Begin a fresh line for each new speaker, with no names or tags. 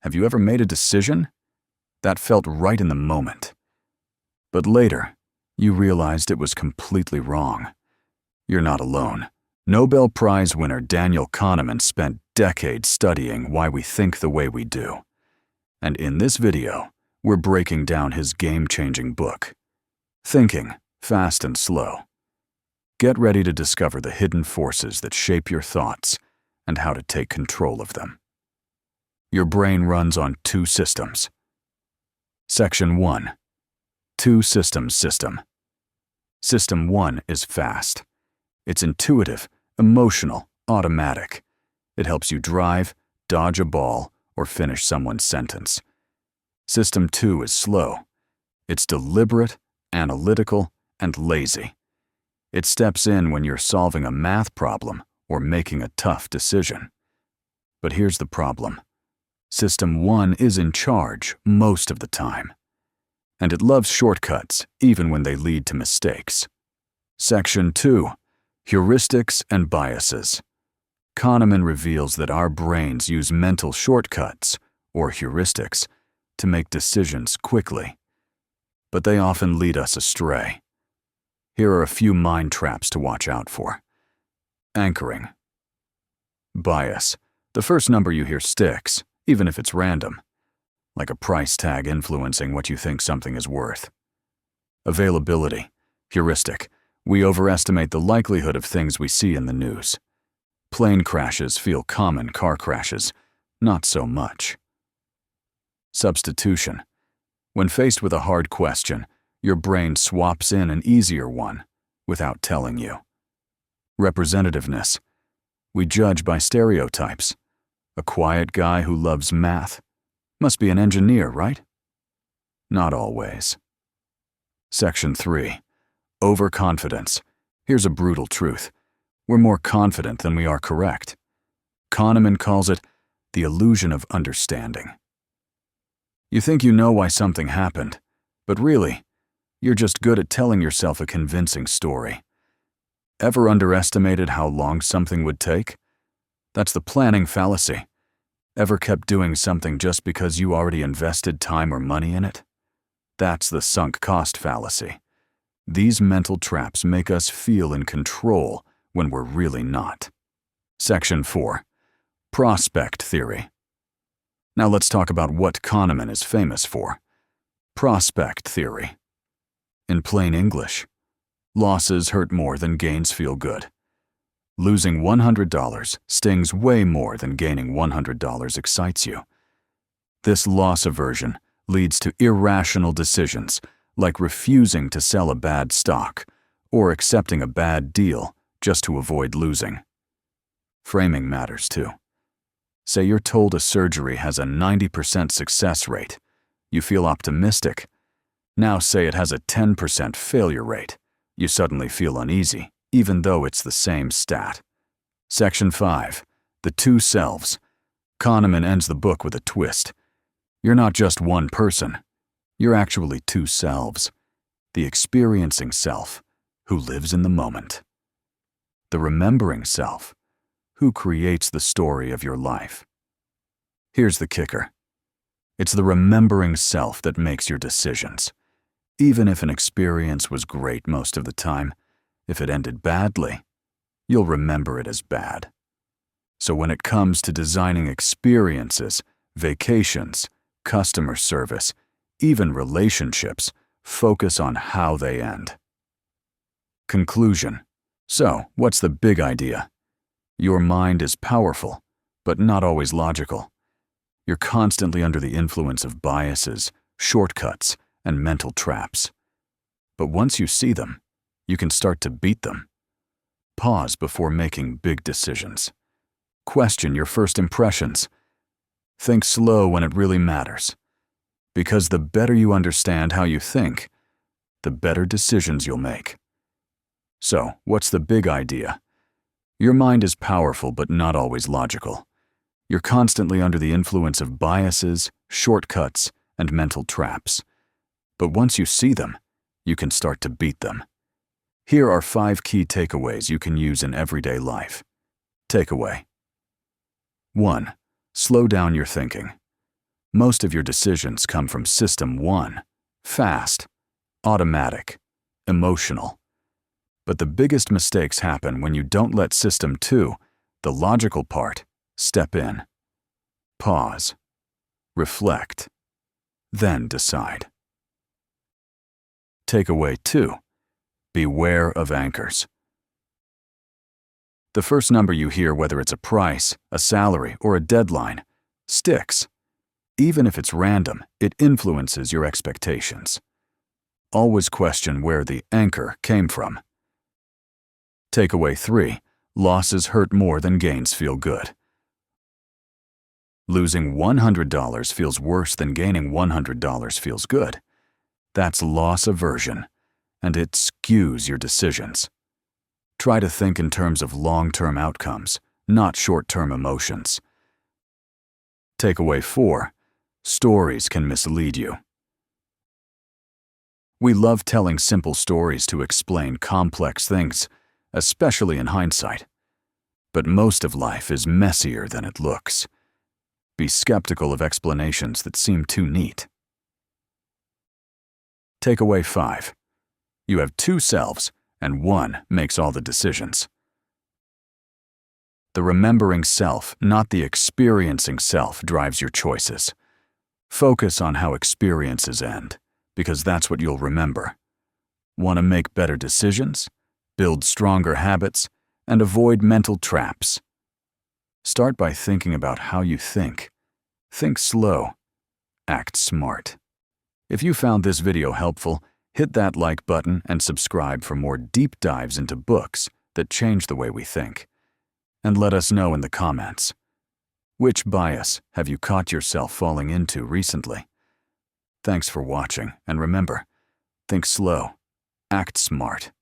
Have you ever made a decision that felt right in the moment, but later you realized it was completely wrong? You're not alone. Nobel Prize winner Daniel Kahneman spent decades studying why we think the way we do. And in this video, we're breaking down his game-changing book, Thinking, Fast and Slow. Get ready to discover the hidden forces that shape your thoughts and how to take control of them. Your brain runs on two systems. Section 1. Two systems system. System 1 is fast. It's intuitive, emotional, automatic. It helps you drive, dodge a ball, or finish someone's sentence. System 2 is slow. It's deliberate, analytical, and lazy. It steps in when you're solving a math problem or making a tough decision. But here's the problem. System 1 is in charge most of the time, and it loves shortcuts even when they lead to mistakes. Section 2. Heuristics and biases. Kahneman reveals that our brains use mental shortcuts, or heuristics, to make decisions quickly, but they often lead us astray. Here are a few mind traps to watch out for. Anchoring. Bias. The first number you hear sticks, even if it's random, like a price tag influencing what you think something is worth. Availability. Heuristic. We overestimate the likelihood of things we see in the news. Plane crashes feel common, car crashes, not so much. Substitution. When faced with a hard question, your brain swaps in an easier one without telling you. Representativeness. We judge by stereotypes. A quiet guy who loves math must be an engineer, right? Not always. Section 3. Overconfidence. Here's a brutal truth. We're more confident than we are correct. Kahneman calls it the illusion of understanding. You think you know why something happened, but really, you're just good at telling yourself a convincing story. Ever underestimated how long something would take? That's the planning fallacy. Ever kept doing something just because you already invested time or money in it? That's the sunk cost fallacy. These mental traps make us feel in control when we're really not. Section 4. Prospect theory. Now let's talk about what Kahneman is famous for. Prospect theory. In plain English, losses hurt more than gains feel good. Losing $100 stings way more than gaining $100 excites you. This loss aversion leads to irrational decisions like refusing to sell a bad stock or accepting a bad deal just to avoid losing. Framing matters too. Say you're told a surgery has a 90% success rate. You feel optimistic. Now say it has a 10% failure rate. You suddenly feel uneasy, even though it's the same stat. Section 5. The two selves. Kahneman ends the book with a twist. You're not just one person. You're actually two selves. The experiencing self, who lives in the moment. The remembering self, who creates the story of your life. Here's the kicker. It's the remembering self that makes your decisions. Even if an experience was great most of the time, if it ended badly, you'll remember it as bad. So when it comes to designing experiences, vacations, customer service, even relationships, focus on how they end. Conclusion. So, what's the big idea? Your mind is powerful, but not always logical. You're constantly under the influence of biases, shortcuts, and mental traps. But once you see them, you can start to beat them. Pause before making big decisions. Question your first impressions. Think slow when it really matters. Because the better you understand how you think, the better decisions you'll make. So, what's the big idea? Your mind is powerful but not always logical. You're constantly under the influence of biases, shortcuts, and mental traps. But once you see them, you can start to beat them. Here are 5 key takeaways you can use in everyday life. Takeaway. 1. Slow down your thinking. Most of your decisions come from System 1, fast, automatic, emotional. But the biggest mistakes happen when you don't let System 2, the logical part, step in. Pause. Reflect. Then decide. Takeaway 2. Beware of anchors. The first number you hear, whether it's a price, a salary, or a deadline, sticks. Even if it's random, it influences your expectations. Always question where the anchor came from. Takeaway 3. Losses hurt more than gains feel good. Losing $100 feels worse than gaining $100 feels good. That's loss aversion, and it skews your decisions. Try to think in terms of long-term outcomes, not short-term emotions. Takeaway 4. Stories can mislead you. We love telling simple stories to explain complex things, especially in hindsight. But most of life is messier than it looks. Be skeptical of explanations that seem too neat. Takeaway 5. You have two selves, and one makes all the decisions. The remembering self, not the experiencing self, drives your choices. Focus on how experiences end, because that's what you'll remember. Want to make better decisions, build stronger habits, and avoid mental traps? Start by thinking about how you think. Think slow. Act smart. If you found this video helpful, hit that like button and subscribe for more deep dives into books that change the way we think. And let us know in the comments. Which bias have you caught yourself falling into recently? Thanks for watching, and remember, think slow, act smart.